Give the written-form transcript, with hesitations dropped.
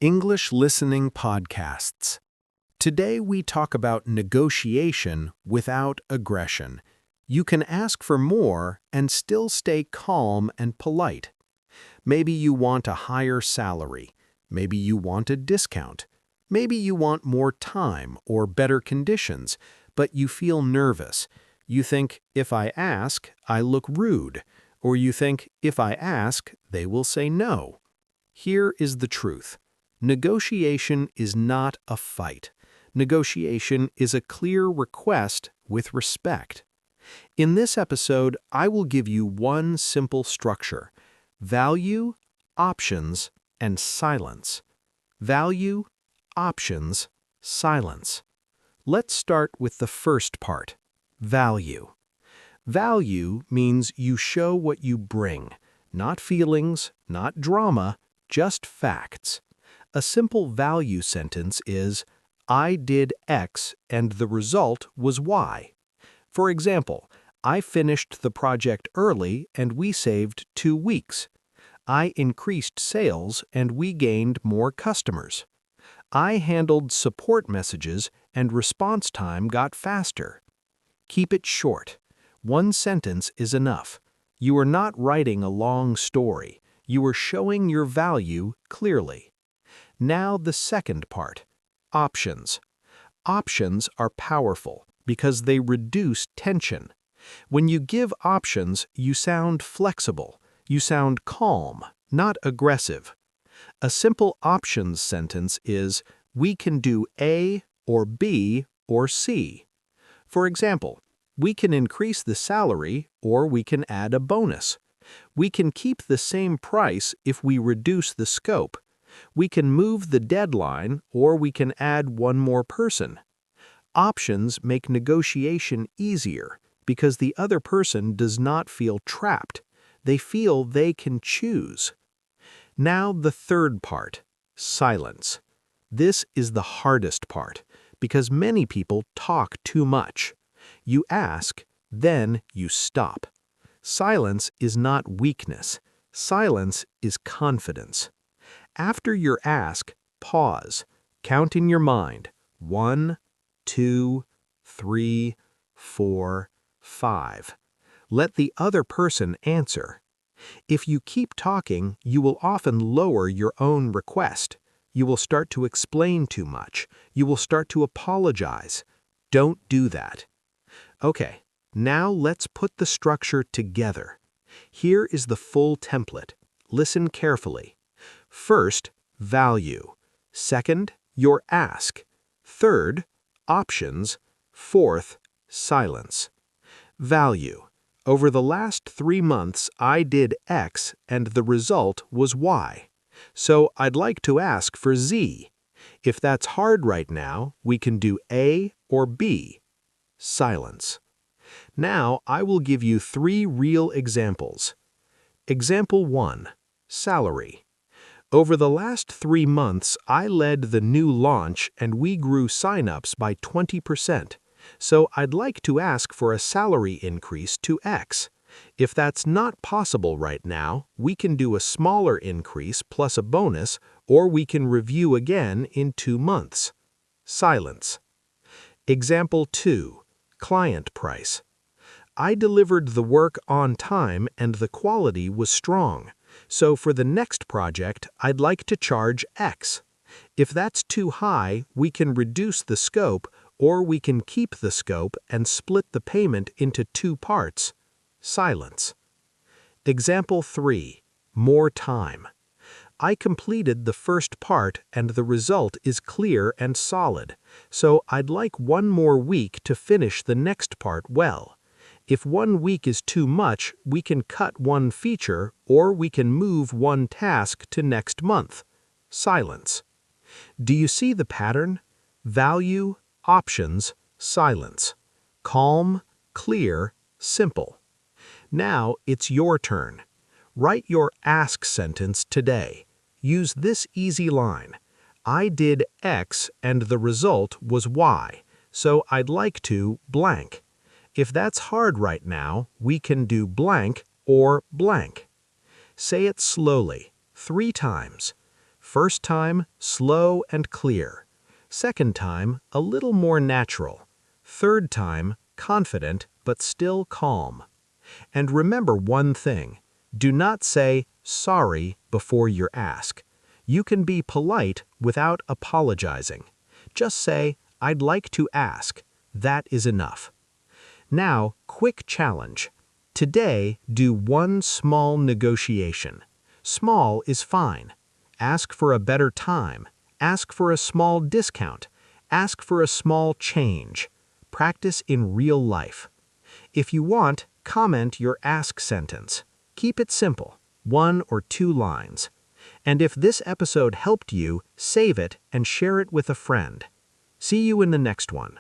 English Listening Podcasts. Today we talk about negotiation without aggression. You can ask for more and still stay calm and polite. Maybe you want a higher salary. Maybe you want a discount. Maybe you want more time or better conditions, but you feel nervous. You think, if I ask, I look rude. Or you think, if I ask, they will say no. Here is the truth. Negotiation is not a fight. Negotiation is a clear request with respect. In this episode, I will give you one simple structure: value, options, and silence. Value, options, silence. Let's start with the first part, value. Value means you show what you bring, not feelings, not drama, just facts. A simple value sentence is, I did X and the result was Y. For example, I finished the project early and we saved 2 weeks. I increased sales and we gained more customers. I handled support messages and response time got faster. Keep it short. One sentence is enough. You are not writing a long story. You are showing your value clearly. Now the second part, options. Options are powerful because they reduce tension. When you give options, you sound flexible. You sound calm, not aggressive. A simple options sentence is, we can do A or B or C. For example, we can increase the salary or we can add a bonus. We can keep the same price if we reduce the scope. We can move the deadline or we can add one more person. Options make negotiation easier because the other person does not feel trapped. They feel they can choose. Now the third part, silence. This is the hardest part because many people talk too much. You ask, then you stop. Silence is not weakness. Silence is confidence. After your ask, pause. Count in your mind. 1, 2, 3, 4, 5. Let the other person answer. If you keep talking, you will often lower your own request. You will start to explain too much. You will start to apologize. Don't do that. Okay, now let's put the structure together. Here is the full template. Listen carefully. First, value. Second, your ask. Third, options. Fourth, silence. Value. Over the last 3 months, I did X and the result was Y. So I'd like to ask for Z. If that's hard right now, we can do A or B. Silence. Now I will give you 3 real examples. Example 1. Salary. Over the last 3 months, I led the new launch and we grew sign-ups by 20%. So I'd like to ask for a salary increase to X. If that's not possible right now, we can do a smaller increase plus a bonus, or we can review again in 2 months. Silence. Example 2. Client price. I delivered the work on time and the quality was strong. So for the next project, I'd like to charge X. If that's too high, we can reduce the scope, or we can keep the scope and split the payment into 2 parts. Silence. Example 3. More time. I completed the first part and the result is clear and solid, so I'd like 1 more week to finish the next part well. If 1 week is too much, we can cut 1 feature or we can move 1 task to next month. Silence. Do you see the pattern? Value, options, silence. Calm, clear, simple. Now it's your turn. Write your ask sentence today. Use this easy line. I did X and the result was Y, so I'd like to blank. If that's hard right now, we can do blank or blank. Say it slowly, 3 times. First time, slow and clear. Second time, a little more natural. Third time, confident but still calm. And remember one thing. Do not say sorry before your ask. You can be polite without apologizing. Just say, I'd like to ask. That is enough. Now, quick challenge. Today, do one small negotiation. Small is fine. Ask for a better time. Ask for a small discount. Ask for a small change. Practice in real life. If you want, comment your ask sentence. Keep it simple, 1 or 2 lines. And if this episode helped you, save it and share it with a friend. See you in the next one.